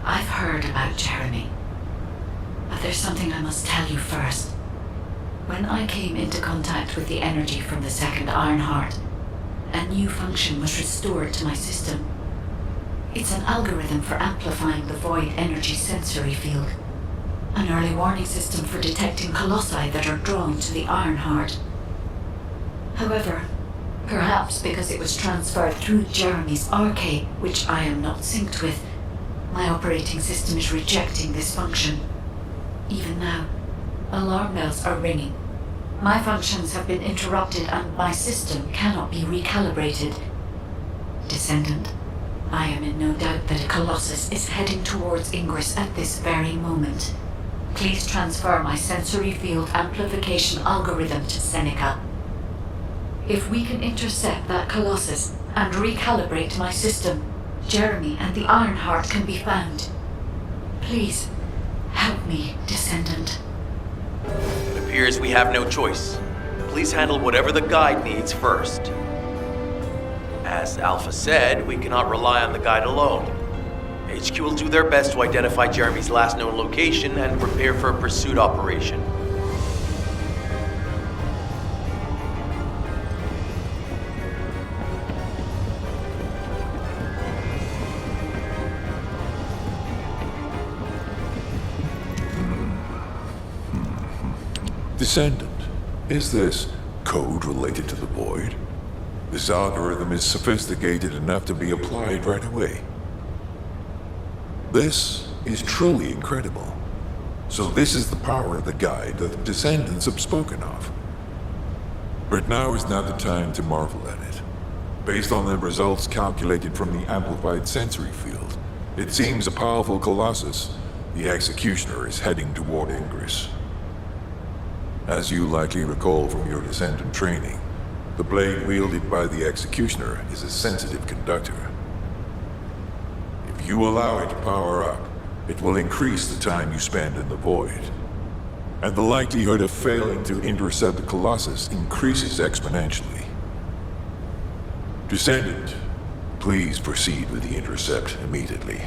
I've heard about Jeremy, but there's something I must tell you first. When I came into contact with the energy from the second Ironheart, a new function was restored to my system. It's an algorithm for amplifying the void energy sensory field. An early warning system for detecting colossi that are drawn to the Ironheart. However, perhaps because it was transferred through Jeremy's arcade, which I am not synced with, my operating system is rejecting this function. Even now, alarm bells are ringing. My functions have been interrupted and my system cannot be recalibrated. Descendant, I am in no doubt that a Colossus is heading towards Ingress at this very moment. Please transfer my sensory field amplification algorithm to Seneca. If we can intercept that Colossus and recalibrate my system, Jeremy and the Ironheart can be found. Please, help me, Descendant. It appears we have no choice. Please handle whatever the guide needs first. As Alpha said, we cannot rely on the guide alone. HQ will do their best to identify Jeremy's last known location and prepare for a pursuit operation. Descendant, is this code related to the void? This algorithm is sophisticated enough to be applied right away. This is truly incredible. So this is the power of the guide that the Descendants have spoken of. But now is not the time to marvel at it. Based on the results calculated from the amplified sensory field, it seems a powerful Colossus, the Executioner, is heading toward Ingress. As you likely recall from your Descendant training, the blade wielded by the Executioner is a sensitive conductor. If you allow it to power up, it will increase the time you spend in the void. And the likelihood of failing to intercept the Colossus increases exponentially. Descendant, please proceed with the intercept immediately.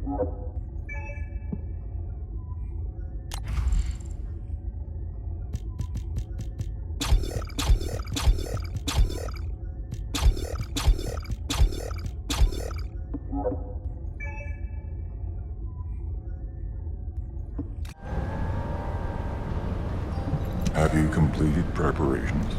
Have you completed preparations?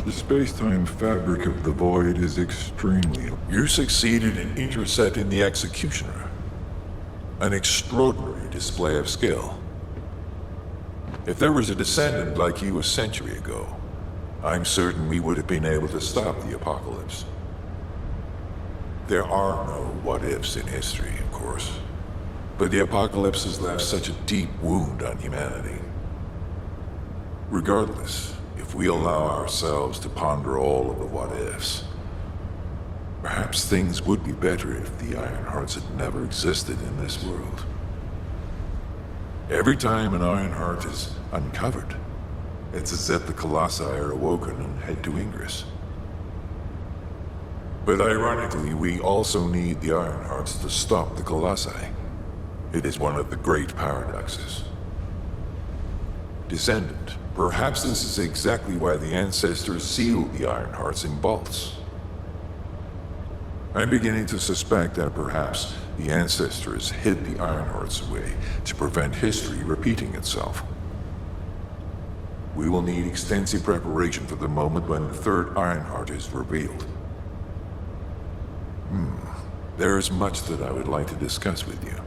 The space-time fabric of the void is extremely... You succeeded in intercepting the Executioner. An extraordinary display of skill. If there was a Descendant like you a century ago, I'm certain we would have been able to stop the apocalypse. There are no what-ifs in history, of course. But the apocalypse has left such a deep wound on humanity. Regardless, if we allow ourselves to ponder all of the what-ifs, perhaps things would be better if the Ironhearts had never existed in this world. Every time an Ironheart is uncovered, it's as if the Colossi are awoken and head to Ingress. But ironically, we also need the Ironhearts to stop the Colossi. It is one of the great paradoxes. Descendant, perhaps this is exactly why the ancestors sealed the Ironhearts in vaults. I'm beginning to suspect that perhaps the ancestors hid the Ironhearts away to prevent history repeating itself. We will need extensive preparation for the moment when the third Ironheart is revealed. There is much that I would like to discuss with you,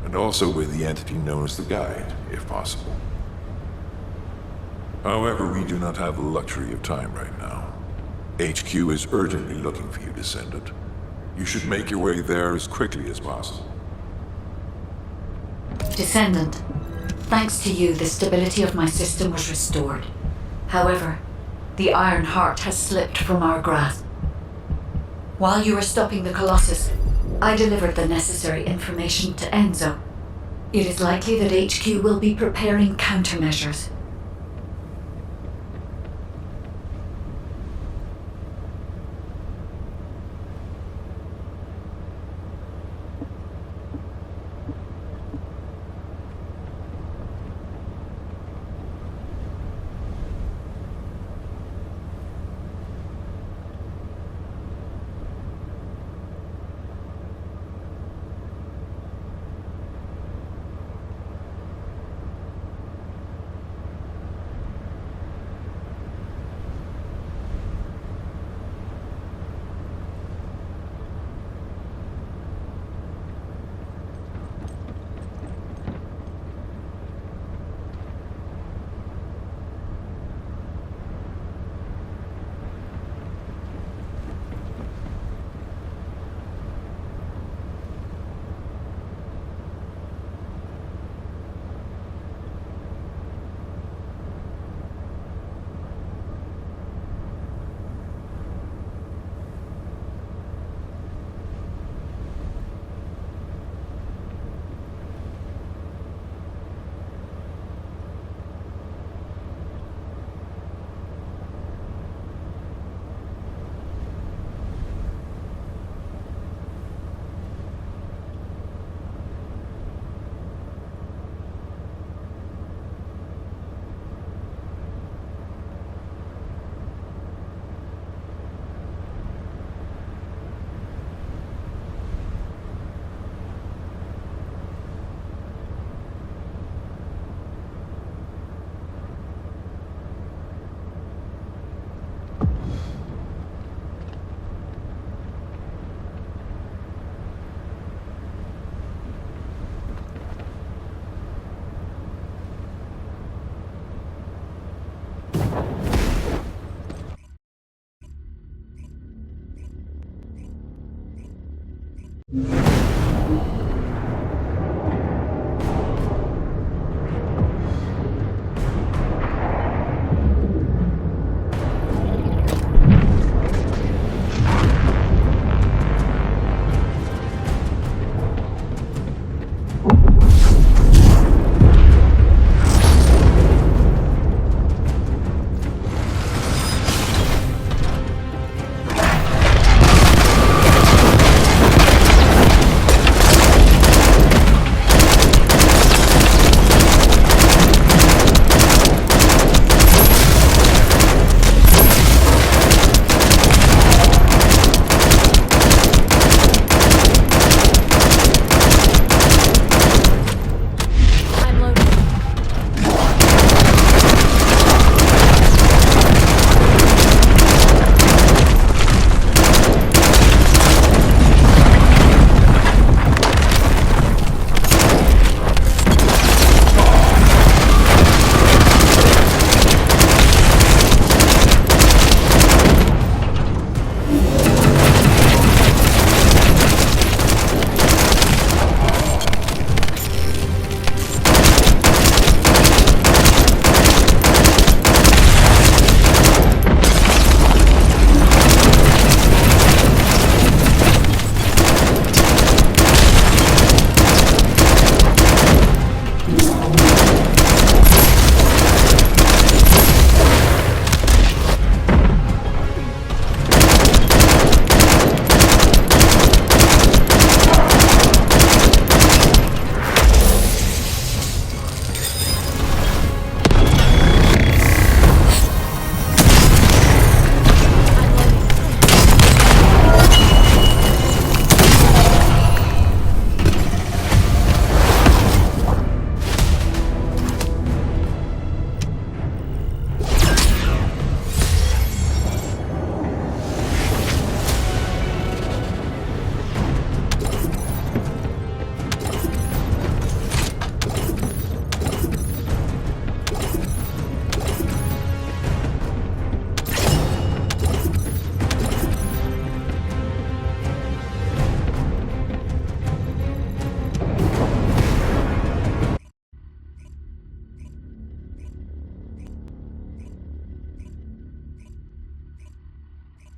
and also with the entity known as the Guide, if possible. However, we do not have the luxury of time right now. HQ is urgently looking for you, Descendant. You should make your way there as quickly as possible. Descendant, thanks to you, the stability of my system was restored. However, the Iron Heart has slipped from our grasp. While you were stopping the Colossus, I delivered the necessary information to Enzo. It is likely that HQ will be preparing countermeasures.